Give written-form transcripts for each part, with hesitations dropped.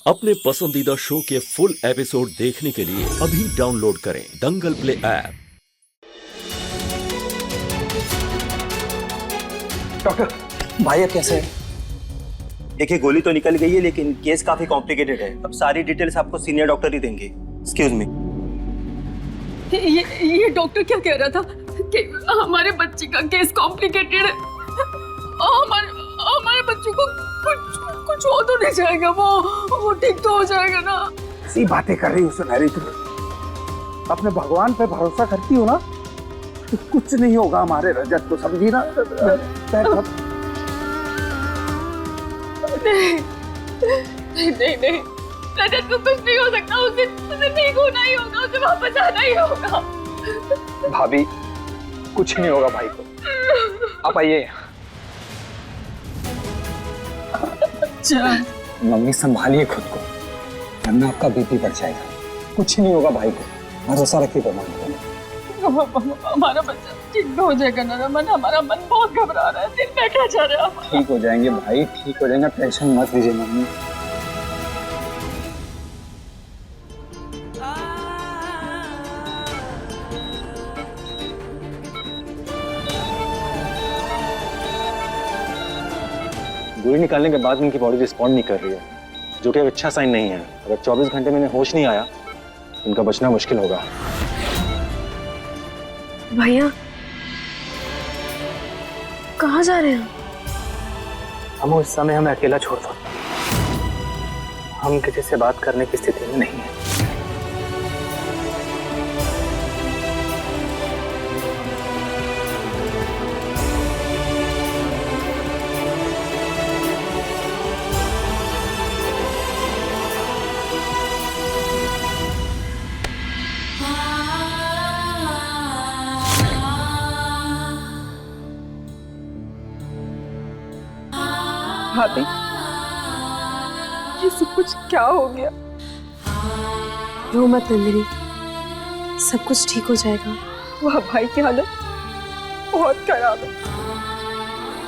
अपने पसंदीदा शो के फुल एपिसोड देखने के लिए अभी डाउनलोड करें दंगल प्ले ऐप। डॉक्टर, भाई अब कैसे है? देखिए, गोली तो निकल गई है लेकिन केस काफी कॉम्प्लिकेटेड है। अब सारी डिटेल्स आपको सीनियर डॉक्टर ही देंगे। Excuse me. ये डॉक्टर क्या कह रहा था कि हमारे बच्चे का केस कॉम्प्लिकेटेड है। हमारे बच्चों को कुछ हो तो नहीं जाएगा, वो ठीक तो हो जाएगा ना। ऐसी बातें कर रही हो सुनहरी, तुम अपने भगवान पे भरोसा करती हो ना, तो कुछ नहीं होगा हमारे रजत को, समझी ना? नहीं रजत को कुछ नहीं हो सकता। उसे ठीक होना ही होगा, उसे वापस आना ही होगा। भाभी, कुछ नहीं होगा भाई को। आप आइए। मम्मी संभालिए खुद को, वरना आपका बीपी बढ़ जाएगा। कुछ नहीं होगा भाई को, भरोसा रखिए मम्मी को। हमारा बच्चा ठीक हो जाएगा ना रमन। हमारा मन बहुत घबरा रहा है, दिल में क्या जा रहा है। ठीक हो जाएंगे भाई, ठीक हो जाएंगे, टेंशन मत लीजिए मम्मी। गोली निकालने के बाद उनकी बॉडी रिस्पॉन्ड नहीं कर रही है, जो कि एक अच्छा साइन नहीं है। अगर 24 घंटे में होश नहीं आया, उनका बचना मुश्किल होगा। भैया, कहाँ जा रहे हैं? हम इस समय हमें अकेला छोड़ दो। हम किसी से बात करने की स्थिति में नहीं है। भाभी, ये सब कुछ क्या हो गया? रो मत नंदिनी, सब कुछ ठीक हो जाएगा। वह भाई की हालत बहुत खराब है।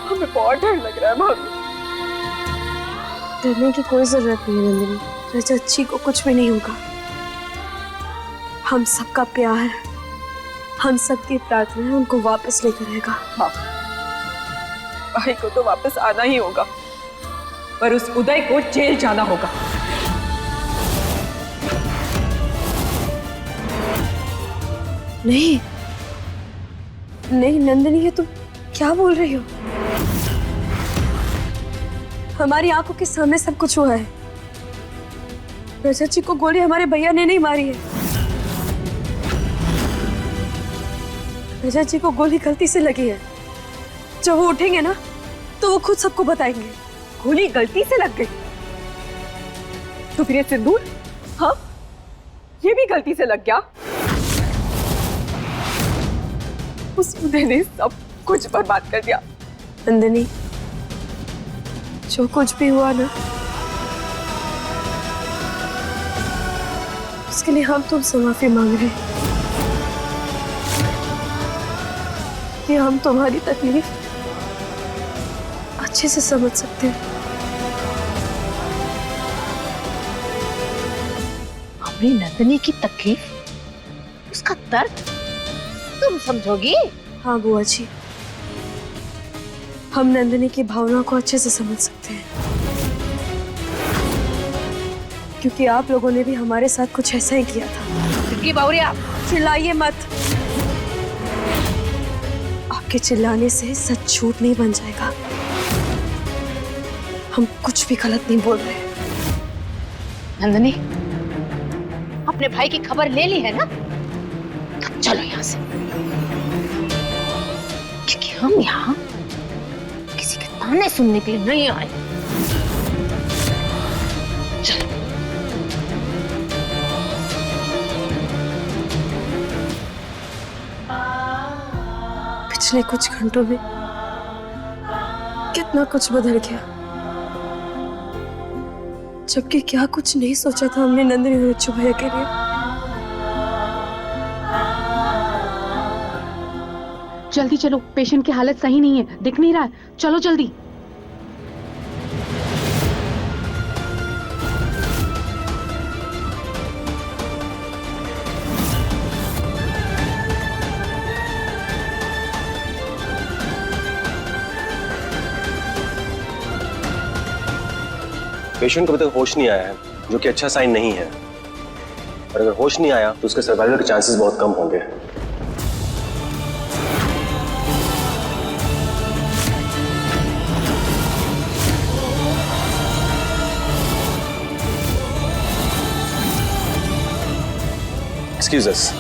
हमें बहुत डर लग रहा है भाभी। डरने की कोई जरूरत नहीं है नंदिनी, रजत जी को कुछ भी नहीं होगा। हम सबका प्यार, हम सबकी प्रार्थना है उनको वापस लेकर आएगा। हाँ, भाई को तो वापस आना ही होगा, पर उस उदय को जेल जाना होगा। नहीं नहीं नंदिनी, ये तुम क्या बोल रही हो? हमारी आंखों के सामने सब कुछ हुआ है। रजत जी को गोली हमारे भैया ने नहीं मारी है। रजत जी को गोली गलती से लगी है। जब वो उठेंगे ना, तो वो खुद सबको बताएंगे। गोली गलती से लग गई तो फिर ये सिंदूर, हाँ, ये भी गलती से लग गया। उस उदय ने सब कुछ बर्बाद कर दिया। नंदिनी, जो कुछ भी हुआ ना, उसके लिए हम तुमसे माफी मांग रहे हैं। कि हम तुम्हारी तकलीफ अच्छे से समझ सकते हैं। अपनी नंदिनी की तकलीफ, उसका दर्द तुम समझोगी? हाँ बुआ जी, हम नंदिनी की भावनाओं को अच्छे से समझ सकते हैं, क्योंकि आप लोगों ने भी हमारे साथ कुछ ऐसा ही किया था। क्योंकि बावरिया, चिल्लाइए मत। आपके चिल्लाने से सच झूठ नहीं बन जाएगा। हम कुछ भी गलत नहीं बोल रहे। नंदिनी, अपने भाई की खबर ले ली है ना? तब चलो यहाँ से, क्योंकि हम यहाँ किसी के ताने सुनने के लिए नहीं आए। चलो। पिछले कुछ घंटों में कितना कुछ बदल गया, जबकि क्या कुछ नहीं सोचा था हमने नंदिनी और रज्जू भैया के लिए। जल्दी चलो, पेशेंट की हालत सही नहीं है, दिख नहीं रहा है। चलो जल्दी। पेशेंट को अभी तक होश नहीं आया है, जो कि अच्छा साइन नहीं है। और अगर होश नहीं आया तो उसके सर्वाइवल के चांसेस बहुत कम होंगे। Excuse us.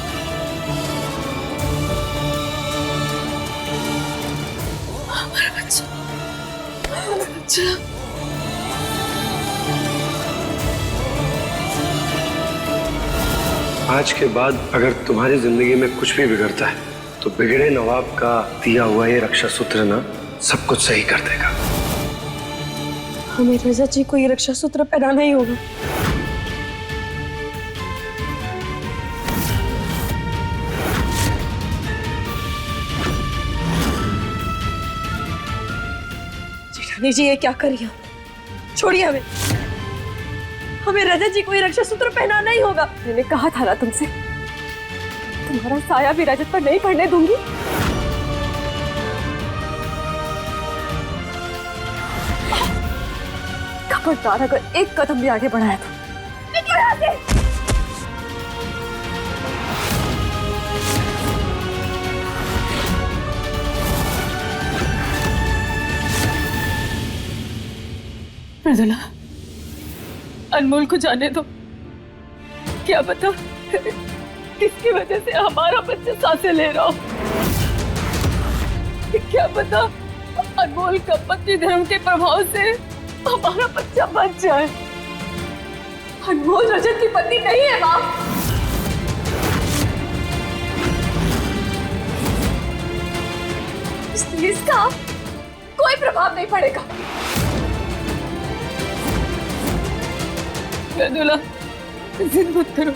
आज के बाद अगर तुम्हारी जिंदगी में कुछ भी बिगड़ता है तो बिगड़े नवाब का दिया हुआ ये रक्षा सूत्र ना सब कुछ सही कर देगा। हमें रजत जी को ये रक्षा सूत्र पहनाना ही होगा। जेठानी जी ये क्या कर रही हो? छोड़िए हमें। हमें रजत जी को ये रक्षा सूत्र पहनाना ही होगा। मैंने कहा था ना तुमसे, तुम्हारा साया भी रजत पर नहीं पड़ने दूंगी। खबरदार अगर एक कदम भी आगे बढ़ाया तो निकलो यहाँ से। मृदुला, अनमोल को जाने दो। क्या पता किसकी वजह से हमारा बच्चा सांसें ले रहा हो। क्या पता अनमोल का पति धर्म के प्रभाव से हमारा बच्चा बच जाए। अनमोल रजत की पत्नी नहीं है माँ। इसलिए इसका कोई प्रभाव नहीं पड़ेगा। मृदुला, जिद मत करो,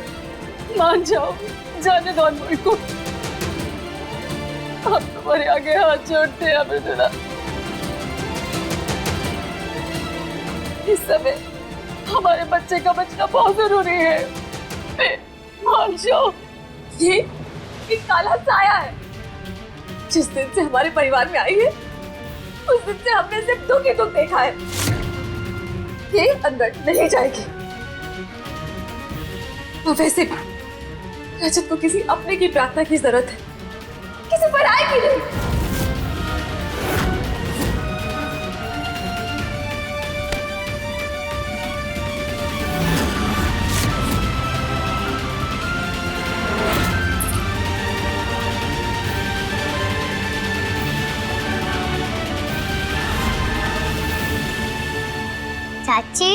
मान जाओ, जाने दो अनमोल को। हम तुम्हारे आगे हाथ जोड़ते हैं मृदुला। इस समय हमारे बच्चे का बचना बहुत जरूरी है। मान जाओ। ये काला साया है। जिस दिन से हमारे परिवार में आई है उस दिन से हमने सिर्फ दुख ही दुख देखा है। ये अंदर नहीं जाएगी। और वैसे भी रजत को किसी अपने की प्रार्थना की जरूरत है, किसी पराये की नहीं। चाची,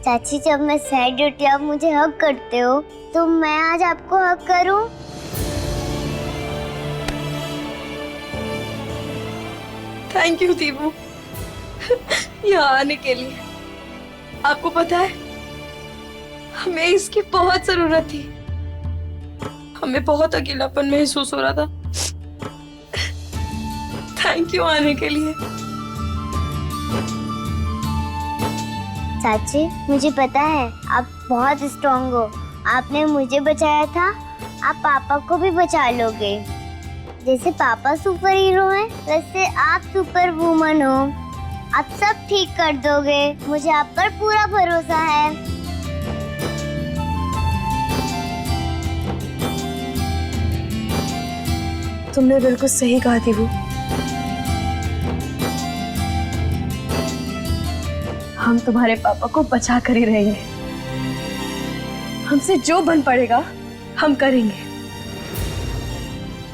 चाची जब मैं सैड होती आप मुझे हग करते हो तो मैं आज आपको हग करूं? थैंक यू दीपू यहाँ आने के लिए। आपको पता है हमें इसकी बहुत जरूरत थी। हमें बहुत अकेलापन महसूस हो रहा था। थैंक यू आने के लिए। चाची मुझे पता है आप बहुत स्ट्रॉन्ग हो। आपने मुझे बचाया था, आप पापा को भी बचा लोगे। जैसे पापा सुपर हीरो हैं वैसे आप सुपर वुमन हो। आप सब ठीक कर दोगे, मुझे आप पर पूरा भरोसा है। तुमने बिल्कुल सही कहा दीपू। हम तुम्हारे पापा को बचा कर ही रहेंगे। हमसे जो बन पड़ेगा हम करेंगे।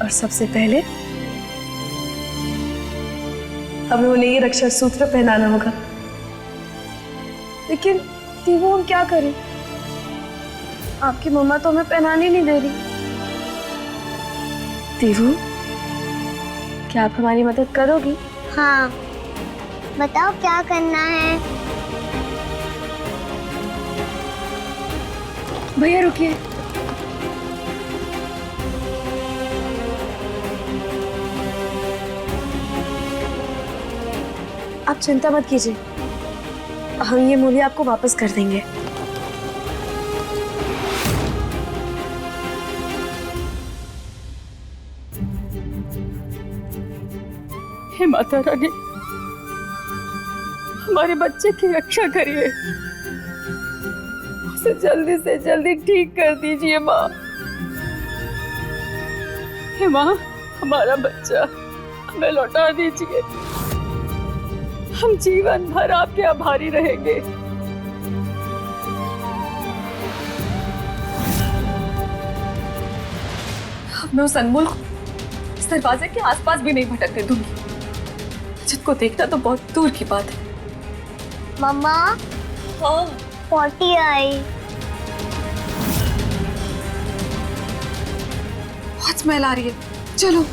और सबसे पहले हमें उन्हें ये रक्षा सूत्र पहनाना होगा। लेकिन दीपू हम क्या करें? आपकी मम्मा तो हमें पहनाने नहीं दे रही। दीपू क्या आप हमारी मदद करोगी? हाँ, बताओ क्या करना है। भैया रुकिए। आप चिंता मत कीजिए, हम ये मूल्य आपको वापस कर देंगे। हे माता रानी, हमारे बच्चे की रक्षा करिए, उसे जल्दी से जल्दी ठीक कर दीजिए माँ। हे माँ, हमारा बच्चा हमें लौटा दीजिए, हम जीवन भर आपके आभारी रहेंगे। मैं उस अनमोल को इस दरवाजे के आसपास भी नहीं भटकने दूंगी। जिसको देखना तो बहुत दूर की बात है। मम्मा, हाँ, पॉटी आई। बहुत स्मेल आ रही है, चलो।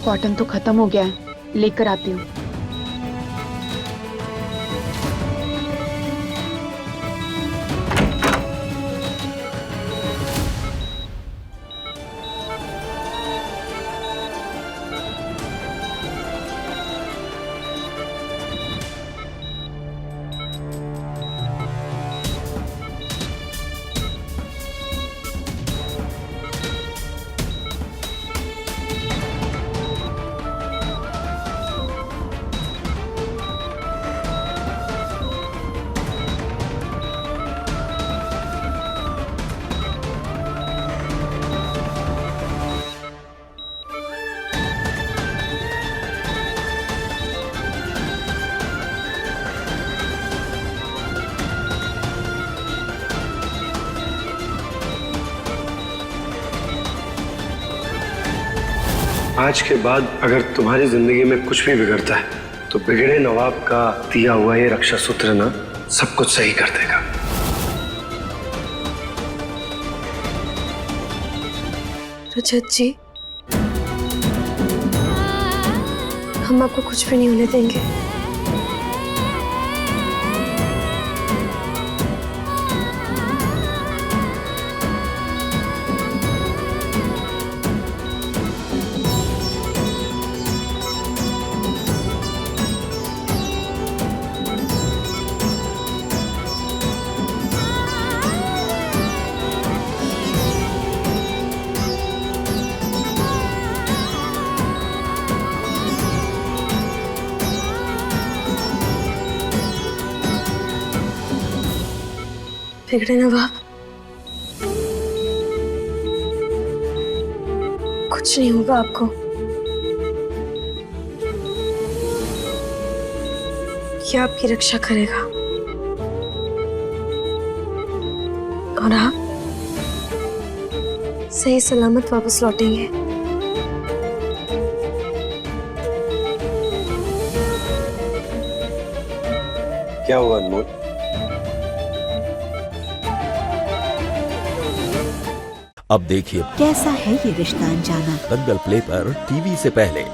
कॉटन तो खत्म हो गया है, लेकर आती हूँ। आज के बाद अगर तुम्हारी जिंदगी में कुछ भी बिगड़ता है तो बिगड़े नवाब का दिया हुआ ये रक्षा सूत्र ना सब कुछ सही कर देगा। रजत जी, हम आपको कुछ भी नहीं होने देंगे। बिगड़े नवाब, कुछ नहीं होगा आपको। ये आपकी रक्षा करेगा और आप सही सलामत वापस लौटेंगे। क्या हुआ अनमोल? अब देखिए कैसा है ये रिश्ता अनजाना। दंगल प्ले पर टीवी से पहले।